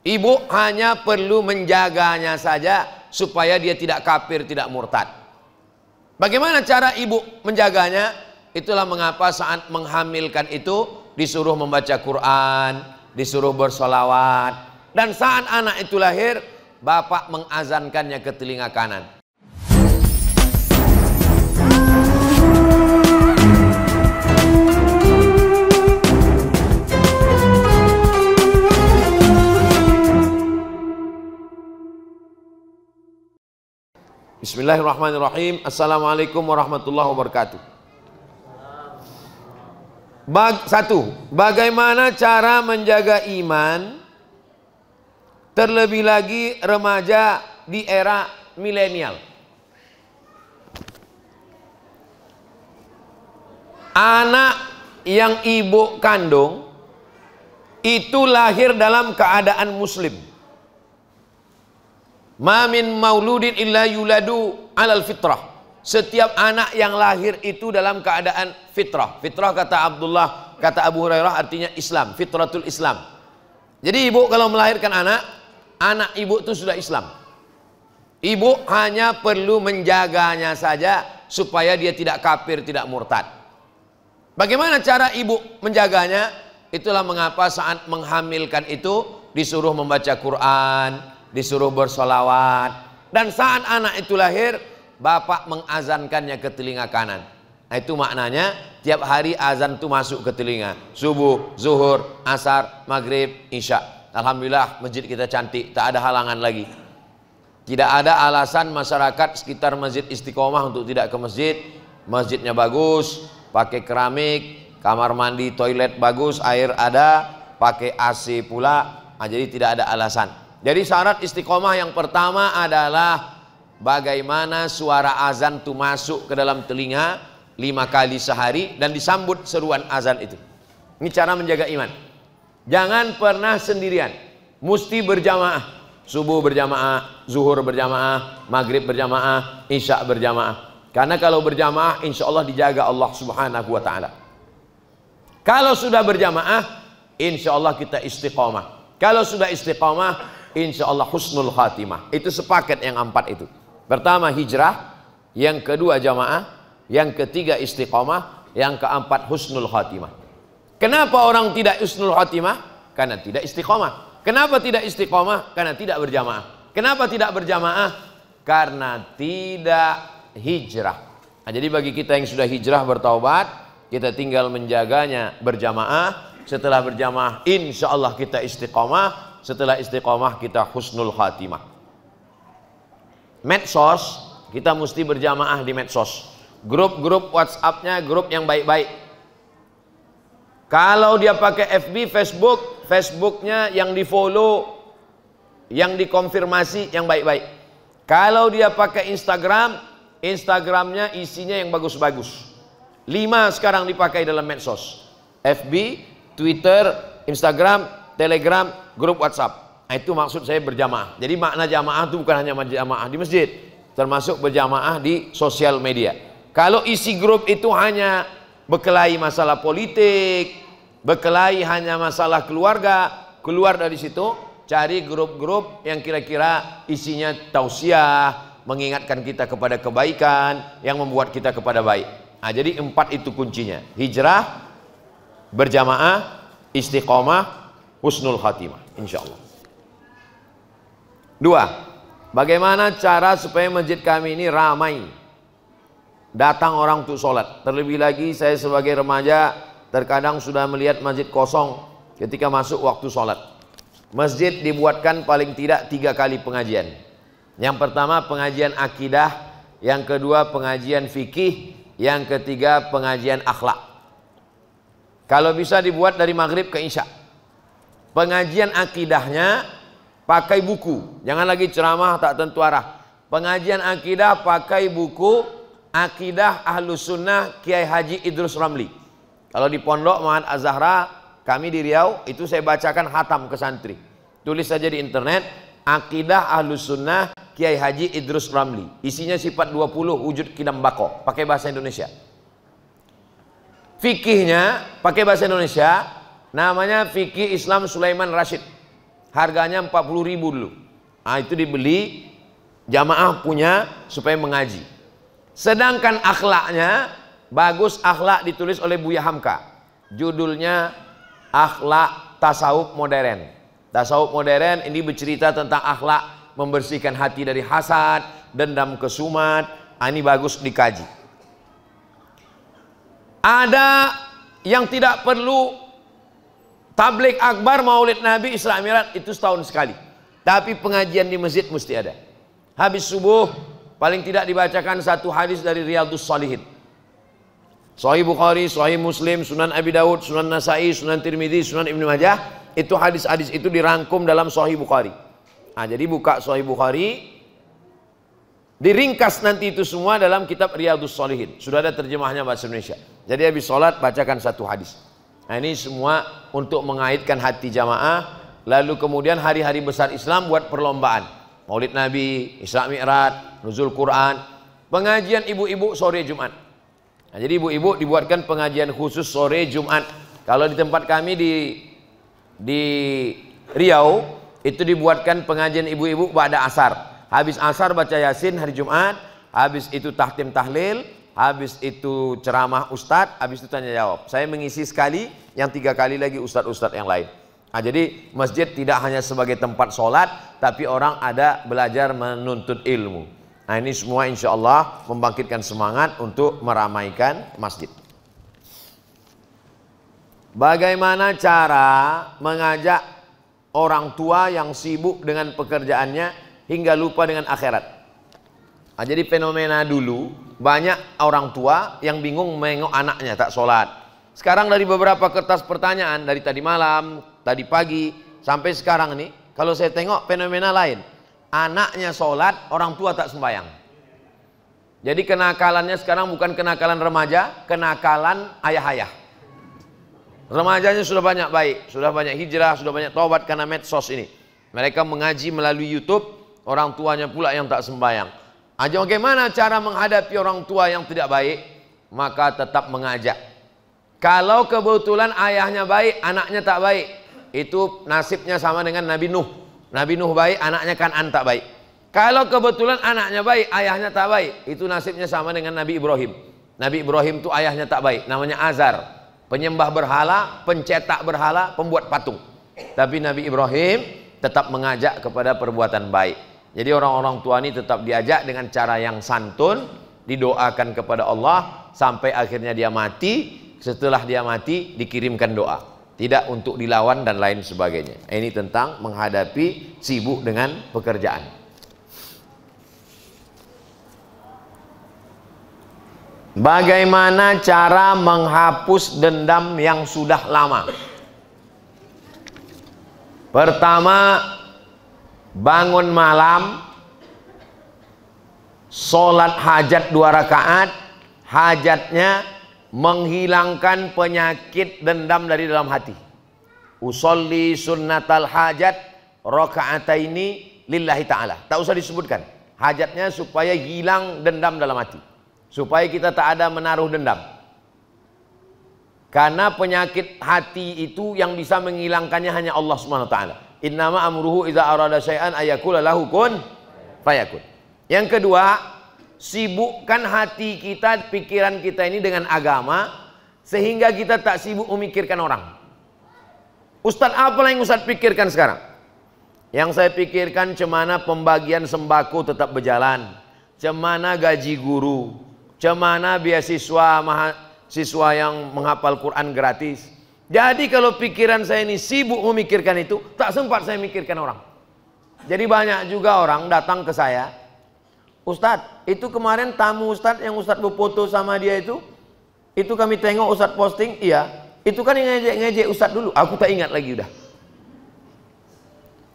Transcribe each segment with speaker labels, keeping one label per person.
Speaker 1: Ibu hanya perlu menjaganya saja supaya dia tidak kafir, tidak murtad. Bagaimana cara ibu menjaganya? Itulah mengapa saat menghamilkan itu disuruh membaca Quran, disuruh bersolawat. Dan saat anak itu lahir, bapak mengazankannya ke telinga kanan. Bismillahirrahmanirrahim. Assalamualaikum warahmatullahi wabarakatuh. Satu, bagaimana cara menjaga iman, terlebih lagi remaja di era milenial. Anak yang ibu kandung itu lahir dalam keadaan muslim. Ma min mauludin illa yuladu alal fitrah. Setiap anak yang lahir itu dalam keadaan fitrah. Fitrah kata Abu Hurairah artinya Islam, fitratul Islam. Jadi ibu kalau melahirkan anak ibu itu sudah Islam. Ibu hanya perlu menjaganya saja supaya dia tidak kafir, tidak murtad. Bagaimana cara ibu menjaganya? Itulah mengapa saat menghamilkan itu disuruh membaca Quran, disuruh bersolawat. Dan saat anak itu lahir, bapak mengazankannya ke telinga kanan. Nah, itu maknanya tiap hari azan itu masuk ke telinga. Subuh, zuhur, asar, maghrib, isya. Alhamdulillah masjid kita cantik, tak ada halangan lagi. Tidak ada alasan masyarakat sekitar Masjid Istiqomah untuk tidak ke masjid. Masjidnya bagus, pakai keramik, kamar mandi, toilet bagus, air ada, pakai AC pula. Nah, jadi tidak ada alasan. Jadi syarat istiqomah yang pertama adalah bagaimana suara azan itu masuk ke dalam telinga 5 kali sehari dan disambut seruan azan itu. Ini cara menjaga iman. Jangan pernah sendirian, mesti berjamaah. Subuh berjamaah, zuhur berjamaah, maghrib berjamaah, isya berjamaah. Karena kalau berjamaah insya Allah dijaga Allah subhanahu wa ta'ala. Kalau sudah berjamaah insya Allah kita istiqomah. Kalau sudah istiqomah insya Allah husnul khatimah. Itu sepaket yang 4 itu. Pertama hijrah, yang kedua jamaah, yang ketiga istiqomah, yang keempat husnul khatimah. Kenapa orang tidak husnul khatimah? Karena tidak istiqomah. Kenapa tidak istiqomah? Karena tidak berjamaah. Kenapa tidak berjamaah? Karena tidak hijrah. Nah, jadi bagi kita yang sudah hijrah bertaubat, kita tinggal menjaganya berjamaah. Setelah berjamaah insya Allah kita istiqomah. Setelah istiqomah kita husnul khatimah. Medsos, kita mesti berjamaah di medsos. Grup-grup WhatsApp-nya grup yang baik-baik. Kalau dia pakai FB, Facebook-nya yang di follow, yang dikonfirmasi yang baik-baik. Kalau dia pakai Instagram, Instagramnya isinya yang bagus-bagus. 5 sekarang dipakai dalam medsos. FB, Twitter, Instagram, Telegram, grup WhatsApp. Nah, itu maksud saya berjamaah. Jadi makna jamaah itu bukan hanya berjamaah di masjid, termasuk berjamaah di sosial media. Kalau isi grup itu hanya berkelahi masalah politik, berkelahi hanya masalah keluarga, keluar dari situ, cari grup-grup yang kira-kira isinya tausiah, mengingatkan kita kepada kebaikan, yang membuat kita kepada baik. Nah, jadi 4 itu kuncinya. Hijrah, berjamaah, istiqomah, husnul khatimah, insya Allah. 2. Bagaimana cara supaya masjid kami ini ramai, datang orang untuk sholat. Terlebih lagi saya sebagai remaja terkadang sudah melihat masjid kosong ketika masuk waktu sholat. Masjid dibuatkan paling tidak 3 kali pengajian. Yang pertama pengajian akidah, yang kedua pengajian fikih, yang ketiga pengajian akhlak. Kalau bisa dibuat dari maghrib ke isya. Pengajian akidahnya pakai buku, jangan lagi ceramah tak tentu arah. Pengajian akidah pakai buku Akidah Ahlus Sunnah Kiai Haji Idrus Ramli. Kalau di Pondok Mahat Az-Zahra kami di Riau itu saya bacakan khatam ke santri. Tulis saja di internet Akidah Ahlus Sunnah Kiai Haji Idrus Ramli. Isinya sifat 20 wujud kidam bako, pakai bahasa Indonesia. Fikihnya pakai bahasa Indonesia, namanya Fikih Islam Sulaiman Rashid. Harganya 40.000 dulu. Nah, itu dibeli, jamaah punya supaya mengaji. Sedangkan akhlaknya bagus, akhlak ditulis oleh Buya Hamka. Judulnya Akhlak Tasawuf Modern. Tasawuf modern ini bercerita tentang akhlak membersihkan hati dari hasad, dendam, kesumat. Ini bagus dikaji. Ada yang tidak perlu tabligh akbar, maulid Nabi, Isra Mi'raj itu setahun sekali. Tapi pengajian di masjid mesti ada. Habis subuh paling tidak dibacakan satu hadis dari Riyadhus Shalihin. Sahih Bukhari, Sahih Muslim, Sunan Abi Daud, Sunan Nasai, Sunan Tirmidzi, Sunan Ibnu Majah, itu hadis-hadis itu dirangkum dalam Sahih Bukhari. Nah, jadi buka Sahih Bukhari, diringkas nanti itu semua dalam kitab Riyadhus Shalihin. Sudah ada terjemahnya bahasa Indonesia. Jadi habis sholat bacakan satu hadis. Nah, ini semua untuk mengaitkan hati jamaah. Lalu kemudian hari-hari besar Islam buat perlombaan. Maulid Nabi, Isra Mi'raj, Nuzul Quran, pengajian ibu-ibu sore Jumat. Nah, jadi ibu-ibu dibuatkan pengajian khusus sore Jumat. Kalau di tempat kami di Riau itu dibuatkan pengajian ibu-ibu pada asar. Habis asar baca Yasin hari Jumat, habis itu tahtim tahlil, habis itu ceramah ustadz, habis itu tanya jawab. Saya mengisi sekali, yang 3 kali lagi ustadz-ustadz yang lain. Nah, jadi masjid tidak hanya sebagai tempat sholat, tapi orang ada belajar menuntut ilmu. Nah, ini semua insya Allah membangkitkan semangat untuk meramaikan masjid. Bagaimana cara mengajak orang tua yang sibuk dengan pekerjaannya hingga lupa dengan akhirat? Nah, jadi fenomena dulu banyak orang tua yang bingung menengok anaknya tak sholat. Sekarang dari beberapa kertas pertanyaan dari tadi malam, tadi pagi sampai sekarang nih, kalau saya tengok fenomena lain, anaknya sholat, orang tua tak sembahyang. Jadi kenakalannya sekarang bukan kenakalan remaja, kenakalan ayah-ayah. Remajanya sudah banyak baik, sudah banyak hijrah, sudah banyak taubat karena medsos ini. Mereka mengaji melalui YouTube, orang tuanya pula yang tak sembahyang. Aja bagaimana cara menghadapi orang tua yang tidak baik? Maka tetap mengajak. Kalau kebetulan ayahnya baik, anaknya tak baik, itu nasibnya sama dengan Nabi Nuh. Nabi Nuh baik, anaknya Kan'an tak baik. Kalau kebetulan anaknya baik, ayahnya tak baik, itu nasibnya sama dengan Nabi Ibrahim. Nabi Ibrahim itu ayahnya tak baik, namanya Azar, penyembah berhala, pencetak berhala, pembuat patung. Tapi Nabi Ibrahim tetap mengajak kepada perbuatan baik. Jadi orang-orang tua ini tetap diajak dengan cara yang santun, didoakan kepada Allah sampai akhirnya dia mati. Setelah dia mati dikirimkan doa, tidak untuk dilawan dan lain sebagainya. Ini tentang menghadapi sibuk dengan pekerjaan. Bagaimana cara menghapus dendam yang sudah lama? Pertama, bangun malam, sholat hajat 2 rakaat, hajatnya menghilangkan penyakit dendam dari dalam hati. Usolli sunnatal hajat rakaataini lillahi ta'ala. Tak usah disebutkan. Hajatnya supaya hilang dendam dalam hati, supaya kita tak ada menaruh dendam. Karena penyakit hati itu yang bisa menghilangkannya hanya Allah Subhanahu wa taala. Innama amruhu idza arada syai'an ayaqula lahu kun fayakun. Yang kedua, sibukkan hati kita, pikiran kita ini dengan agama, sehingga kita tak sibuk memikirkan orang. Ustadz, apa yang Ustadz pikirkan sekarang? Yang saya pikirkan cemana pembagian sembako tetap berjalan, cemana gaji guru, cemana beasiswa mahasiswa yang menghafal Quran gratis. Jadi kalau pikiran saya ini sibuk memikirkan itu, tak sempat saya mikirkan orang. Jadi banyak juga orang datang ke saya, Ustadz, itu kemarin tamu Ustadz yang Ustadz berfoto sama dia itu kami tengok Ustadz posting, iya, itu kan yang ngejek Ustadz dulu, aku tak ingat lagi udah.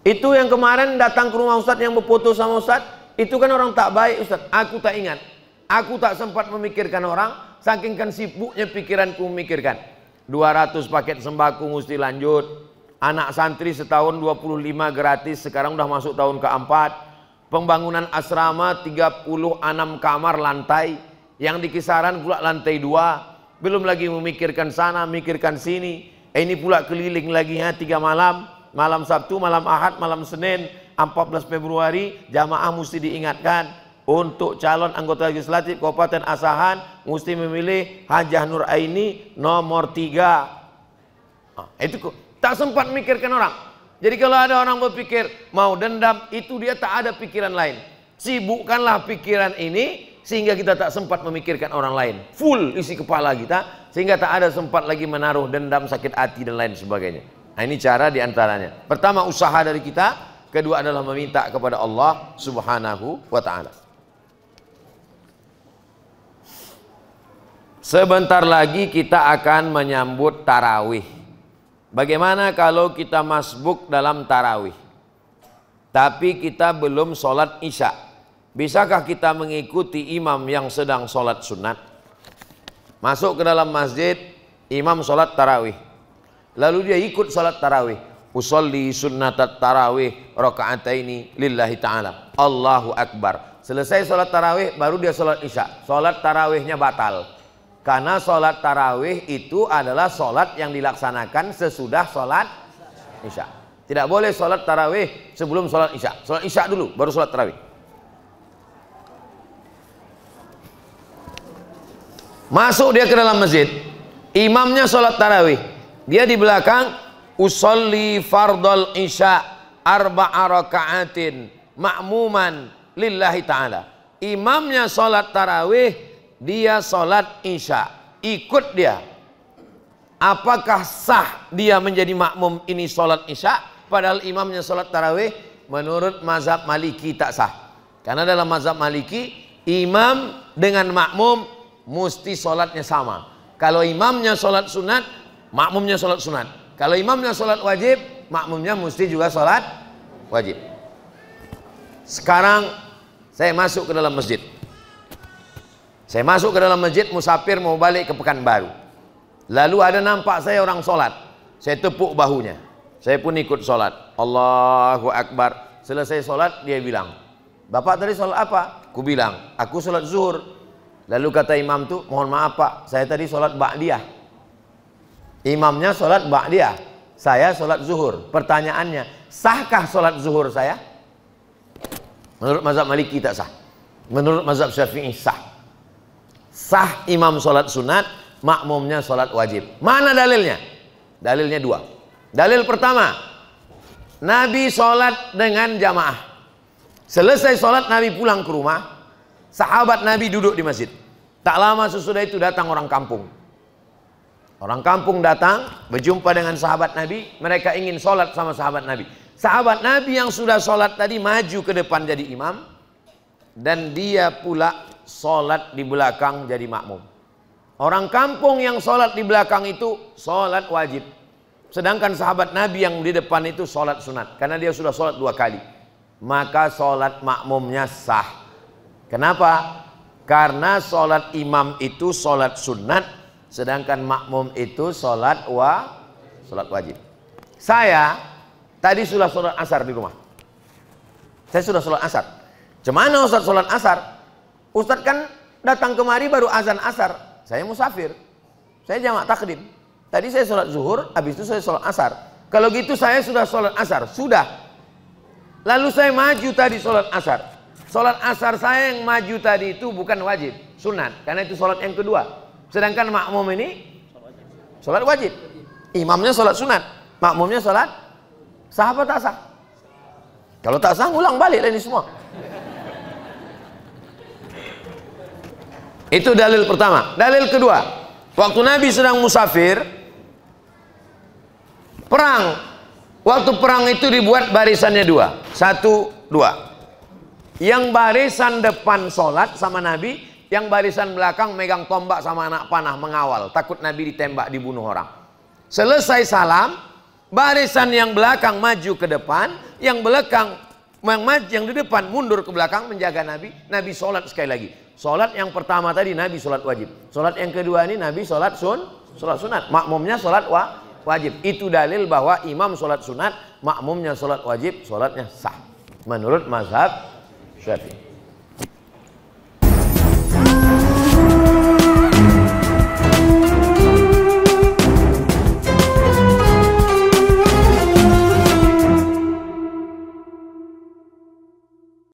Speaker 1: Itu yang kemarin datang ke rumah Ustadz yang berfoto sama Ustadz, itu kan orang tak baik Ustadz, aku tak ingat. Aku tak sempat memikirkan orang, saking kan sibuknya pikiranku memikirkan. 200 paket sembako mesti lanjut, anak santri setahun 25 gratis, sekarang udah masuk tahun keempat. Pembangunan asrama 36 kamar lantai, yang di kisaran pula lantai 2, belum lagi memikirkan sana, memikirkan sini. Ini pula keliling lagi 3 malam, malam Sabtu, malam Ahad, malam Senin 14 Februari jamaah mesti diingatkan untuk calon anggota legislatif Kabupaten Asahan mesti memilih Hajah Nur Aini nomor 3. Itu tak sempat mikirkan orang. Jadi kalau ada orang berpikir mau dendam, itu dia tak ada pikiran lain. Sibukkanlah pikiran ini sehingga kita tak sempat memikirkan orang lain. Full isi kepala kita sehingga tak ada sempat lagi menaruh dendam, sakit hati dan lain sebagainya. Nah, ini cara diantaranya. Pertama usaha dari kita, kedua adalah meminta kepada Allah Subhanahu wa ta'ala. Sebentar lagi kita akan menyambut tarawih. Bagaimana kalau kita masbuk dalam tarawih tapi kita belum sholat isya? Bisakah kita mengikuti imam yang sedang sholat sunat? Masuk ke dalam masjid, imam sholat tarawih, lalu dia ikut sholat tarawih. Usolli sunnatat tarawih rakaataini lillahi ta'ala, Allahu Akbar. Selesai sholat tarawih baru dia sholat isya. Sholat tarawihnya batal, karena sholat tarawih itu adalah sholat yang dilaksanakan sesudah sholat isya. Tidak boleh sholat tarawih sebelum sholat isya. Sholat isya dulu baru sholat tarawih. Masuk dia ke dalam masjid, imamnya sholat tarawih, dia di belakang. Usolli fardal isya arba'a raka'atin ma'muman lillahi ta'ala. Imamnya sholat tarawih, dia sholat isya, ikut dia. Apakah sah dia menjadi makmum ini sholat isya padahal imamnya sholat tarawih? Menurut mazhab Maliki tak sah. Karena dalam mazhab Maliki imam dengan makmum mesti sholatnya sama. Kalau imamnya sholat sunat, makmumnya sholat sunat. Kalau imamnya sholat wajib, makmumnya mesti juga sholat wajib. Sekarang saya masuk ke dalam masjid. Saya masuk ke dalam masjid, musafir mau balik ke Pekanbaru. Lalu ada nampak saya orang sholat. Saya tepuk bahunya. Saya pun ikut sholat. Allahu Akbar. Selesai sholat dia bilang, "Bapak tadi sholat apa?" Aku bilang, "Aku sholat zuhur." Lalu kata imam tuh, "Mohon maaf Pak, saya tadi sholat ba'diyah." Imamnya sholat ba'diyah, saya sholat zuhur. Pertanyaannya, sahkah sholat zuhur saya? Menurut mazhab Maliki tak sah. Menurut mazhab Syafi'i sah. Sah imam sholat sunat, makmumnya sholat wajib. Mana dalilnya? Dalilnya dua. Dalil pertama, Nabi sholat dengan jamaah. Selesai sholat Nabi pulang ke rumah, sahabat Nabi duduk di masjid. Tak lama sesudah itu datang orang kampung. Orang kampung datang berjumpa dengan sahabat Nabi, mereka ingin sholat sama sahabat Nabi. Sahabat Nabi yang sudah sholat tadi maju ke depan jadi imam, dan dia pula sholat di belakang jadi makmum. Orang kampung yang sholat di belakang itu sholat wajib, sedangkan sahabat Nabi yang di depan itu sholat sunat, karena dia sudah sholat 2 kali. Maka sholat makmumnya sah. Kenapa? Karena sholat imam itu sholat sunat, sedangkan makmum itu sholat wajib. Saya tadi sudah sholat asar di rumah. Saya sudah sholat asar. Cemana Ustaz sholat asar? Ustaz kan datang kemari baru azan asar. Saya musafir. Saya jamak takdim. Tadi saya sholat zuhur, habis itu saya sholat asar. Kalau gitu saya sudah sholat asar. Sudah. Lalu saya maju tadi sholat asar. Sholat asar saya yang maju tadi itu bukan wajib, sunat. Karena itu sholat yang kedua. Sedangkan makmum ini sholat wajib. Imamnya sholat sunat, makmumnya sholat sah apa tak sah? Kalau tak sah, ulang balik lah ini semua. Itu dalil pertama. Dalil kedua, waktu Nabi sedang musafir, perang. Waktu perang itu dibuat barisannya 2. 1, 2. Yang barisan depan sholat sama Nabi, yang barisan belakang megang tombak sama anak panah mengawal, takut Nabi ditembak, dibunuh orang. Selesai salam, barisan yang belakang maju ke depan, yang belakang yang di depan mundur ke belakang menjaga Nabi. Nabi sholat sekali lagi. Sholat yang pertama tadi Nabi sholat wajib. Sholat yang kedua ini Nabi sholat sunat. Makmumnya sholat wajib. Itu dalil bahwa imam sholat sunat, makmumnya sholat wajib, sholatnya sah. Menurut mazhab Syafi'i.